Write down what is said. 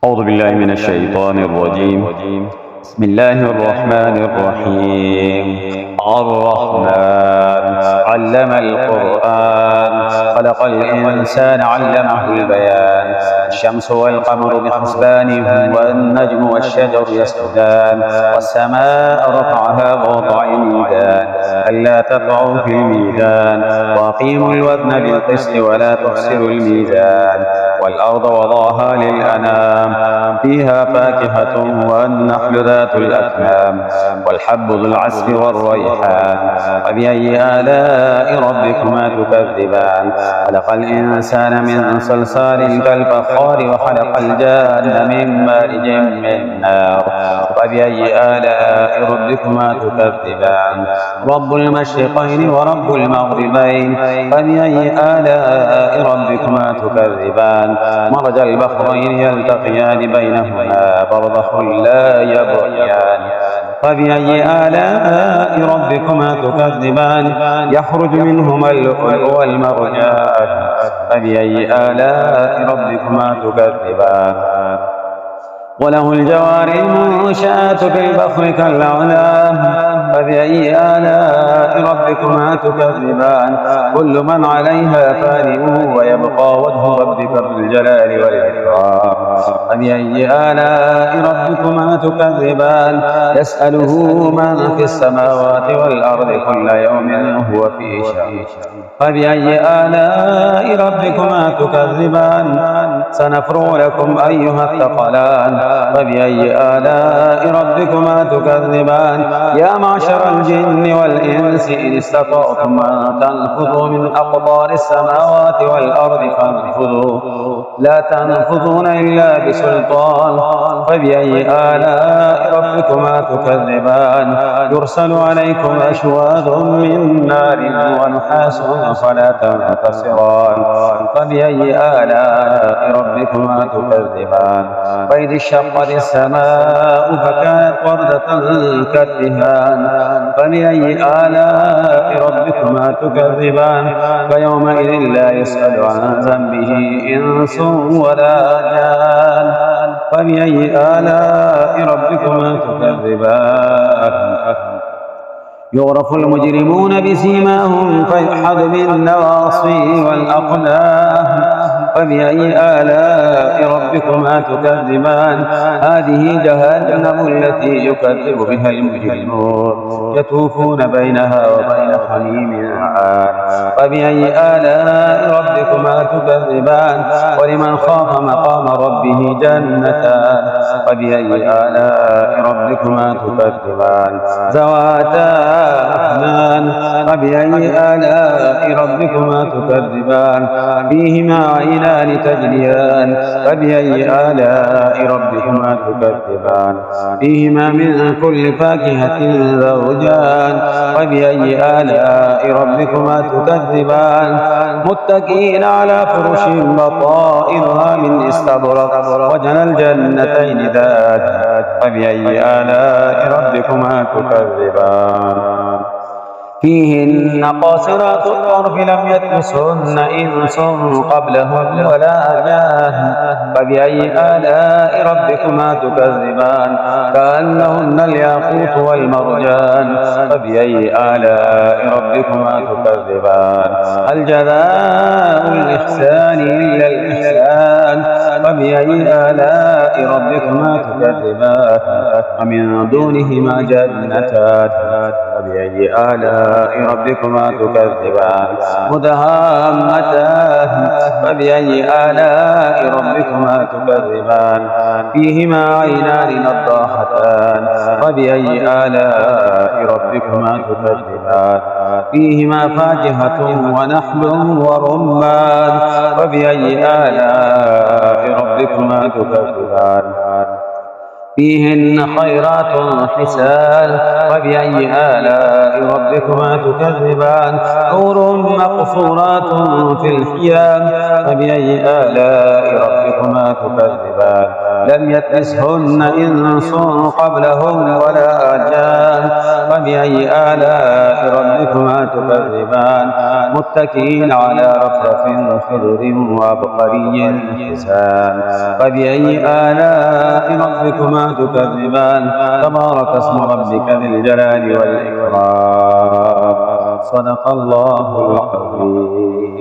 أعوذ بالله من الشيطان الرجيم. بسم الله الرحمن الرحيم. الرحمن علم القرآن خلق الإنسان علمه البيان. الشمس والقمر بحسبان والنجم والشجر يسجدان والسماء رفعها ووضع الميزان ألا تطغوا في الميزان وأقيموا الوزن بالقسط ولا تخسروا الميزان والأرض وضعها للأنام فيها فاكهة والنخل ذات الأكمام والحب ذو العصف والريحان فبأي آلاء ربكما تكذبان. خلق الإنسان من صلصال كالفخار وخلق الجان من مارج من نار فبأي آلاء ربكما تكذبان. رب المشرقين ورب المغربين فبأي آلاء ربكما تكذبان. مرج البحرين يلتقيان بينهما برزخ لا يبغيان فبأي آلاء ربكما تكذبان. يخرج منهما اللؤلؤ والمرجان فبأي آلاء ربكما تكذبان. وله الجوار المنشآت في البحر كالأعلام فبأي آلاء ربكما تكذبان. كل من عليها فان ويبقى وجه ربك ذو الجلال والإكرام فبأي آلاء ربكما تكذبان. يسأله من في السماوات والأرض كل يوم هو في شأن فبأي آلاء ربكما تكذبان. سنفرغ لكم أيها الثقلان فبأي آلاء ربكما تكذبان. يا معشر الجن والإنس إن استطعتم أن تنفذوا من أقطار السماوات والأرض فانفذوا لا تنفذون إلا بسلطان فبأي آلاء ربكما تكذبان. يرسل عليكم أشواظ من نار ونحاس فلا تنتصران فبأي آلاء ربكما تكذبان. وإذ انشقت السماء فكانت وردة كالدهان فبأي آلاء ربكما تكذبان. فيومئذ لا يسأل عن ذنبه إنس ولا جان فبأي آلاء ربكما تكذبان. يعرف المجرمون بسيماهم فيؤخذ بالنواصي والأقلام فبأي آلاء ربكما تكذبان. هذه جهنم التي يكذب بها المجرمون يطوفون بينها وبين حميم عان فبأي آلاء ربكما تكذبان. ولمن خاف مقام ربه جنتان فبأي آلاء ربكما تكذبان. ذواتا أفنان فبأي آلاء ربكما تكذبان. فيهما عينان تجريان فبأي آلاء ربكما تكذبان. فيهما من كل فاكهة زوجان فبأي آلاء ربكما تكذبان. متكئين على فرش بطائنها من استبرق وجنى الجنتين ذات فبأي آلاء ربكما تكذبان. فيهن قاصرات الطرف لم يطمثهن إنس قبلهم ولا جان فبأي آلاء ربكما تكذبان. كأنهن الياقوت والمرجان فبأي آلاء ربكما تكذبان. هل جزاء الإحسان إلا الإحسان فبأي آلاء ربكما تكذبان. ومن دونهما جنتان فبأي آلاء ربكما تكذبان. مدهامتان فبأي آلاء ربكما تكذبان. فيهما عينان نضاختان فبأي آلاء ربكما تكذبان. فيهما فاكهة ونخل ورمان فبأي آلاء ربكما تكذبان. فيهن خيرات حسان فبأي آلاء ربكما تكذبان. حور مقصورات في الخيام فبأي آلاء ربكما تكذبان. لم يطمثهن إنس قبلهم ولا جان. فبأي آلاء ربكما تكذبان؟ متكئين على رفرف خضر وعبقري حسان. فبأي آلاء ربكما تكذبان؟ تبارك اسم ربك ذي الجلال والإكرام. صدق الله العظيم.